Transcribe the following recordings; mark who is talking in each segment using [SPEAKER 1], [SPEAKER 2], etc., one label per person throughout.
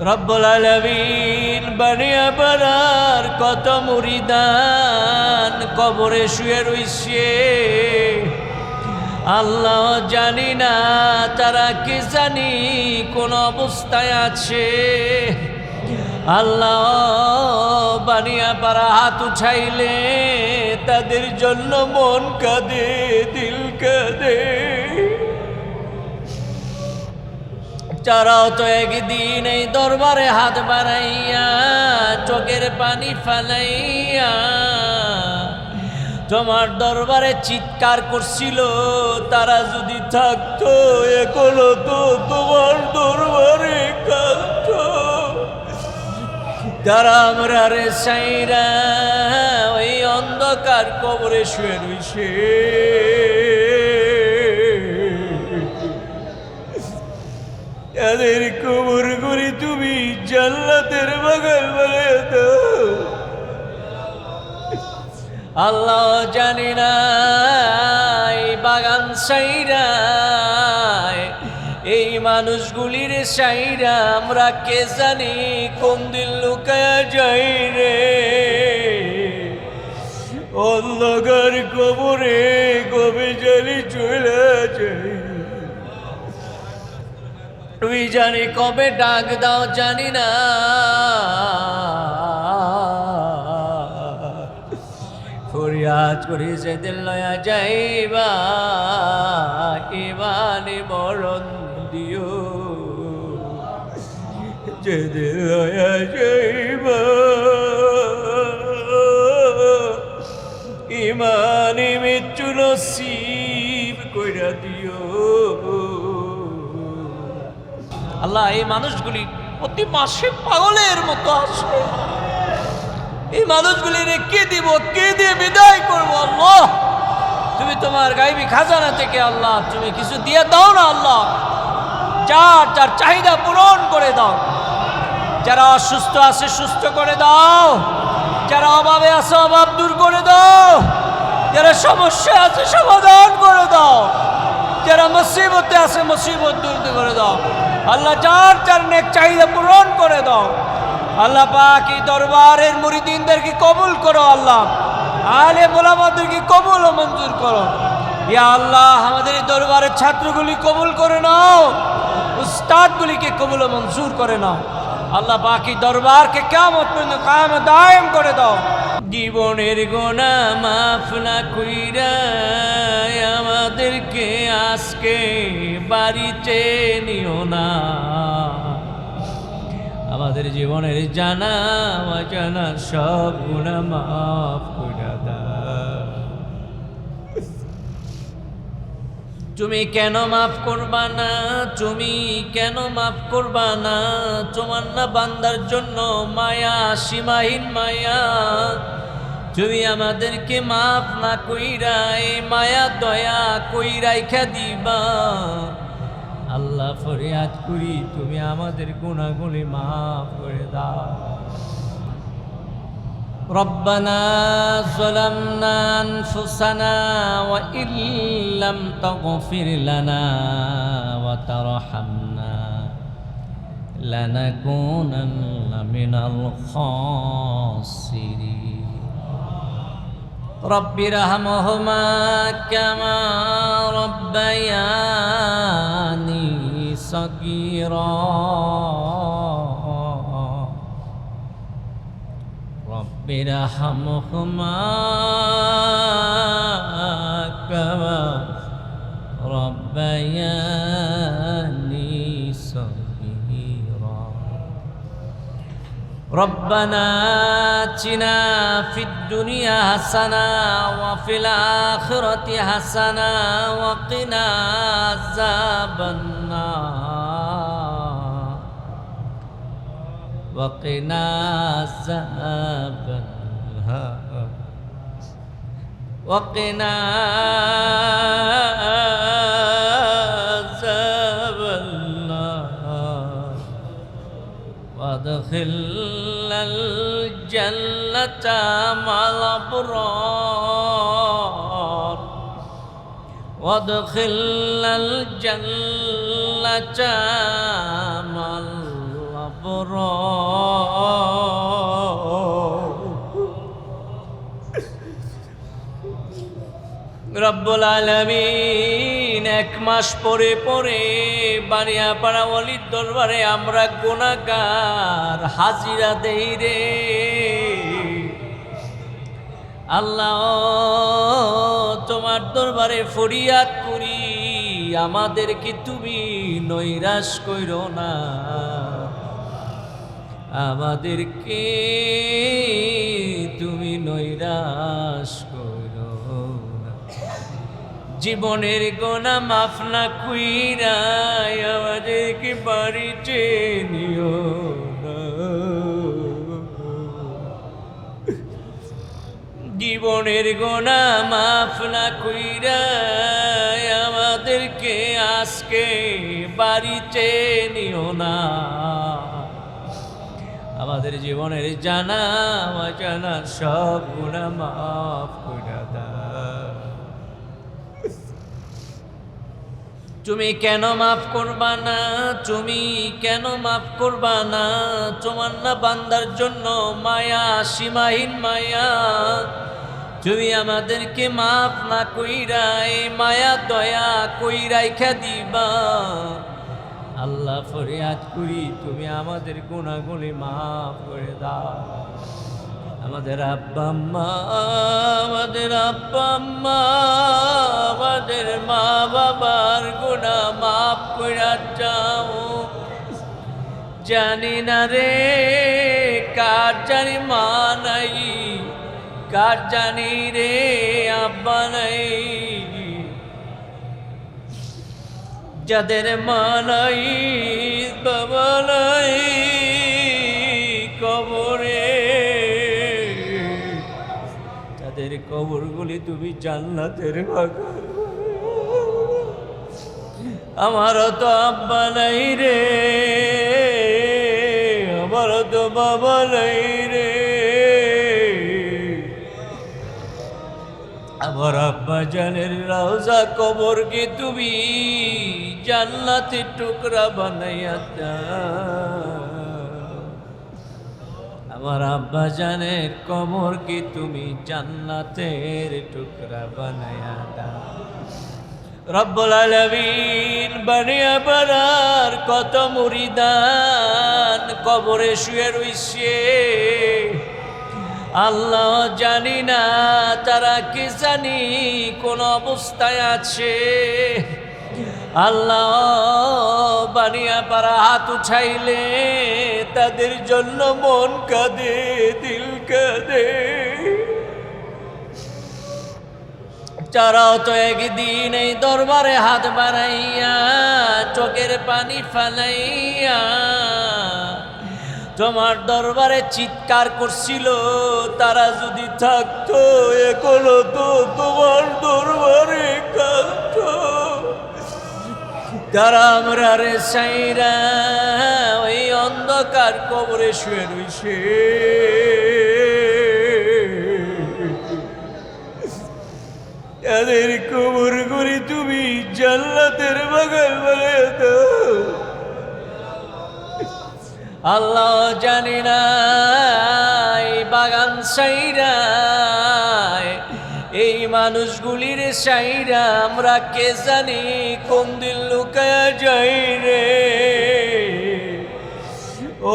[SPEAKER 1] রব্বুল আলামিন বানিয়া পাড়ার কত মুরিদান কবরে শুয়ে রইছে। আল্লাহ জানি না তারা কি জানি কোন অবস্থায় আছে। আল্লাহ বানিয়া পাড়া হাত উঠাইলে তাদের জন্য মন কাঁদে, দিল কাঁদে। তারাও তো একদিন এই দরবারে হাত বাড়াইয়া চোখের পানি ফালাইয়া তোমার দরবারে চিৎকার করছিল। তারা যদি থাকতো এখনো তো তোমার দরবারে কাঁদতো। তারা আমরা রে সাইরা ওই অন্ধকার কবরে শুয়ে রইছে। তাদের কবর করে তুমি জান্নাতের বাগান বানিয়ে দাও। আল্লাহ জানি না এই বাগান সাইরা এই মানুষগুলির সাইরা আমরা কে জানি কোন দিন লুকায়া যাই রে। অন্ধকার কবরে কবে জানি চলে যাই। তুই জানি কবে ডাক দাও জানি না। ফরিয়াদ করি যেদিন লয়া যাইবা ইমানে মরণ দিও। যেদিন লয়া যাইবা ইমানে মৃত্যু নসিব কইরা দিও। আল্লাহ এই মানুষগুলি প্রতি মাসে পাগলের মতো আসে। এই মানুষগুলি কে দিব, কে দিয়ে বিদায় করবো? আল্লাহ তুমি তোমার গায়বী খাজানা থেকে আল্লাহ তুমি কিছু দিয়ে দাও না। আল্লাহ যার যার চাহিদা পূরণ করে দাও। যারা অসুস্থ আছে সুস্থ করে দাও। যারা অভাবে আছে অভাব দূর করে দাও। যারা সমস্যা আছে সমাধান করে দাও। যারা মুসিবতে আছে মুসিবত দূর করে দাও। আল্লাহ যার যার নেক চাহিদা পূরণ করে দাও। আল্লাহ পাক এই দরবারের মুরিদিনদেরকে কবুল করো। আল্লাহ আলে মোলামাদেরকে কবুল ও মঞ্জুর করো। ইয়া আল্লাহ আমাদের এই দরবারের ছাত্রগুলি কবুল করে নাও। উস্তাদগুলিকে কবুল ও মঞ্জুর করে নাও। আল্লাহ পাক এই দরবারকে কিয়ামত পর্যন্ত কায়েম দায়েম করে দাও। জীবনের গুনাহ মাফ না কইরা আমাদেরকে আজকে বাড়িতে নিও না। আমাদের জীবনের জানা অজানা সব গুনাহ মাফ কইরা দাও। তুমি কেন মাফ করবা না? তুমি কেন মাফ করবা না? তোমার না বান্দার জন্য মায়া, সীমাহীন মায়া। তুমি আমাদেরকে মাফ না কইরা এই মায়া দয়া কইরাইখা দিবা। আল্লাহ ফরিয়াদ করি তুমি আমাদের গুনাহগুলি মাফ করে দাও। ربنا ظلمنا أنفسنا وإن لم تغفر لنا وترحمنا لنكونن من الخاسرين رب ارحمهما كما ربياني صغيرا رب ارحمهما كما ربياني صغيرا ربنا آتنا في الدنيا حسنة وفي الآخرة حسنة وقنا عذاب النار وقنا عذاب النار وقنا عذاب النار وادخلنا الجنة مع الأبرار وادخلنا الجنة مع الأبرار রব্বুল আলামিন, 1 মাস পরে পরে বানিয়াপাড়া ওলির দরবারে আমরা গুনাহগার হাজিরা দেই রে আল্লাহ। তোমার দরবারে ফরিয়াদ করি, আমাদেরকে তুমি নৈরাশ কইরো না, আমাদেরকে তুমি নৈরাশ কইরো না। জীবনের গুনাহ মাফ না কইরা আমাদেরকে বাড়িতে নিও না। জীবনের গুনাহ মাফ না কইরা আমাদেরকে আজকে বাড়িতে নিও না। আমাদের জীবনের জানা অজানা সব গুনাহ মাফ কইরা দাও। তুমি কেন মাফ করবা না? তুমি কেন মাফ করবা না? তোমার না বান্দার জন্য মায়া, সীমাহীন মায়া। তুমি আমাদেরকে মাফ না কইরা এই মায়া দয়া কইরাইখা দিবা। আল্লাহ ফরিয়াদ করি, তুমি আমাদের গুনাহগুলি মাফ করে দাও। আমাদের আব্বা আম্মা, আমাদের আব্বা আম্মা, আমাদের মা বাবার গুনাহ মাফ কইরা যাও। জানি না রে কার জানি মা নাই, কার জানি রে আব্বা নাই। যাদের মা নাই বাবা নাই কবরে, তাদের কবরগুলি তুমি জান্নাতের বাগান। আমারও তো আব্বা নাই রে, আমারও তো বাবা নাই রে। আমার আব্বা জানের রওজা কবরকে তুমি জান্নাতের টুকরা বানাইয়া দাও। আমার আব্বা জানের কবরকে তুমি জান্নাতের টুকরা বানাইয়া দাও। রব্বুল আলামিন, বানিয়াপাড়ার কত মুরিদান কবরে শুয়ে রইছে আল্লাহ, জানি না তারা কি জানি কোন অবস্থায় আছে। আল্লাহ, বানিয়াপাড়া হাত উঠাইলে তাদের জন্য মন কাঁদে, দিল কাঁদে। তারাও তো একদিন এই দরবারে হাত বাড়াইয়া চোখের পানি ফালাইয়া তোমার দরবারে চিৎকার করছিল। তারা যদি থাকতো এখনো তো তোমার দরবারে কাঁদতো। তারা আমরা রে সাইরা ওই অন্ধকার কবরে শুয়ে রইছে। তাদের কবর করে তুমি জান্নাতের বাগান বানায় দাও। আল্লাহ, জানি না এই বাগান সাইরা এই মানুষগুলির সাইরা আমরা কে জানি কোন দিন লুকায়া যাই রে।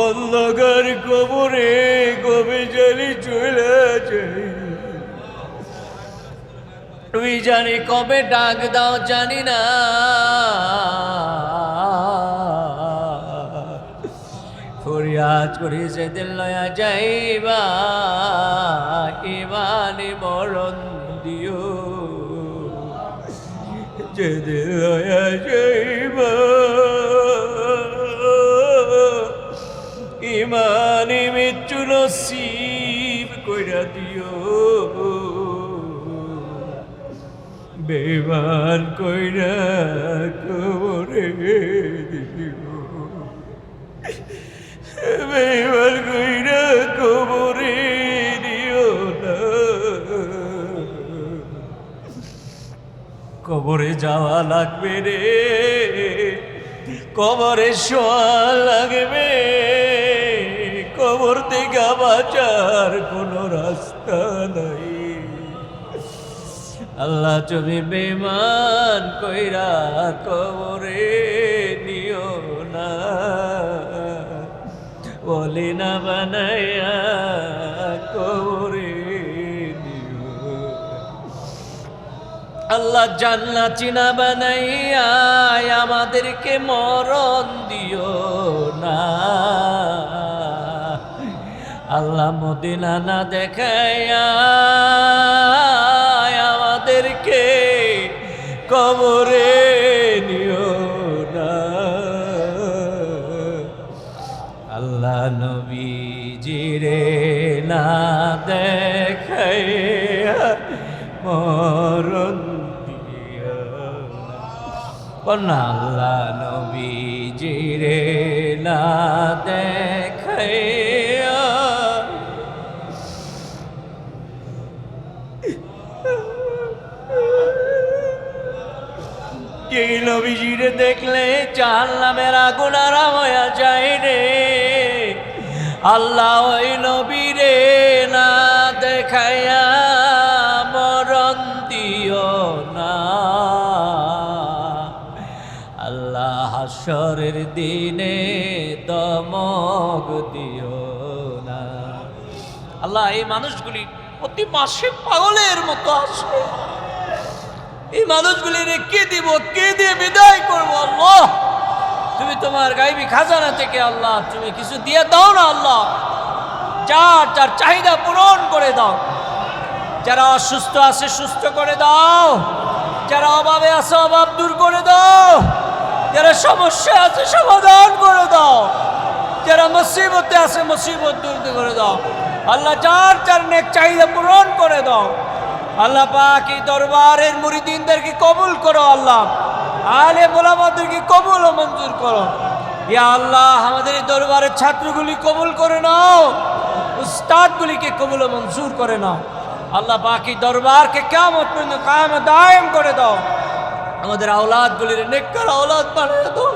[SPEAKER 1] অন্ধকার কবরে কবে জানি চলে যাই, তুই জানি কবে ডাক দাও জানি না। ফরিয়াদ করি যেদিন লয়া যাইবা ইমানে মরণ দিও। যেদিন লয়া যাইবা ইমানে মৃত্যু নসিব কইরা দিও। বেমান কইরা কবরে দিও, বেমান কইরা কবরে দিও না। কবরে যাওয়া লাগবে রে, কবরে শোয়া লাগবে। কবর থেকে বাঁচার কোনো রাস্তা নাই। আল্লাহ তুমি বেমান কইরা কবরে নিও না, বলি না বানাইয়া কবরে নিও। আল্লাহ জান্নাতি না বানাইয়া আমাদেরকে মরণ দিও না। আল্লাহ মদিনা না দেখাইয়া আমাদেরকে কবরে নিও না। আল্লাহ নবীজিরে না দেখাইয়া মরণ দিও না। আল্লাহ নবীজিরে না দেখাইয়া এই নবীজিরে দেখলে জাহান্নামের আগুন আরাম হয়ে যায় রে। আল্লাহ ওই নবীরে না দেখাইয়া মরণ দিও না। আল্লাহ হাশরের দিনে দমক দিও না। আল্লাহ এই মানুষগুলি প্রতি মাসে পাগলের মতো আসে। এই মানুষগুলি কে দিব, কে দিয়ে বিদায় করবো? আল্লাহ তুমি তোমার গায়বী খাজানা থেকে আল্লাহ তুমি কিছু দিয়ে দাও না। আল্লাহ যার যার চাহিদা পূরণ করে দাও। যারা অসুস্থ আছে সুস্থ করে দাও, যারা অভাবে আছে অভাব দূর করে দাও, যারা সমস্যা আছে সমাধান করে দাও, যারা মুসিবতে আছে মুসিবত দূর করে দাও। আল্লাহ যার যার নেক চাহিদা পূরণ করে দাও। আল্লাহ পাক এই দরবারের মুরিদিনদেরকে কবুল করো। আল্লাহ আলে মোলামাদেরকে কবুল ও মঞ্জুর করো। ইয়া আল্লাহ আমাদের এই দরবারের ছাত্রগুলি কবুল করে নাও, উস্তাদগুলিকে কবুল ও মঞ্জুর করে নাও। আল্লাহ পাক এই দরবারকে কিয়ামত পর্যন্ত কায়েম ও দায়েম করে দাও। আমাদের আওলাদগুলির নেককার আওলাদ বানিয়ে দাও,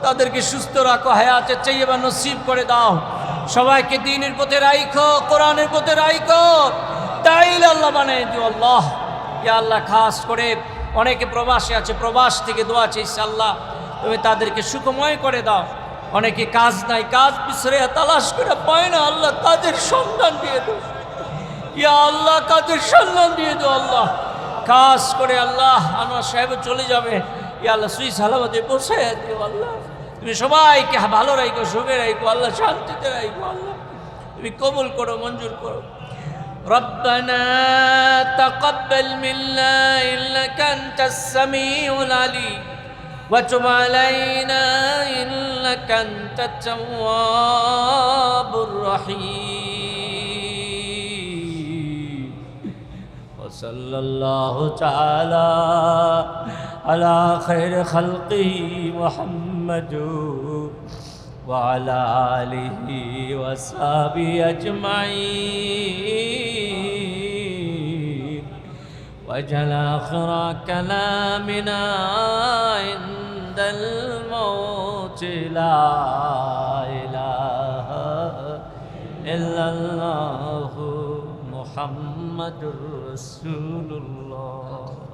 [SPEAKER 1] তাদেরকে সুস্থ রাখো, হায়াতে চাইয়্যিবা নসিব করে দাও। সবাইকে দ্বীনের পথে রাখো, কোরআনের পথে রাখো, তাইলে আল্লাহ বানিয়ে দিও। আল্লাহ ইয়া আল্লাহ খাস করে অনেকে প্রবাসী আছে, প্রবাস থেকে দোয়া চাইছে। আল্লাহ তুমি তাদেরকে সুখময় করে দাও। অনেকে কাজ নাই, কাজ পিছরে তালাশ করে পায় না। আল্লাহ কাজের সন্ধান দিয়ে দাও। ইয়া আল্লাহ কাজের সন্ধান দিয়ে দাও। আল্লাহ খাস করে আল্লাহ আনোয়ার সাহেব চলে যাবে, ইয়া আল্লাহ সুই সালামতে পৌঁছে দিও। আল্লাহ তুমি সবাইকে ভালো রাখো, সুখে রাখো, আল্লাহ শান্তিতে রাখো। আল্লাহ তুমি কবুল করো, মঞ্জুর করো। ربنا تقبل منا إنك أنت السميع العليم وتب علينا إنك أنت التواب الرحيم وصلى الله تعالى على خير خلقه محمد وعلى آله وصحبه أجمعين واجعل آخر كلامنا عند الموت لا إله إلا الله محمد رسول الله.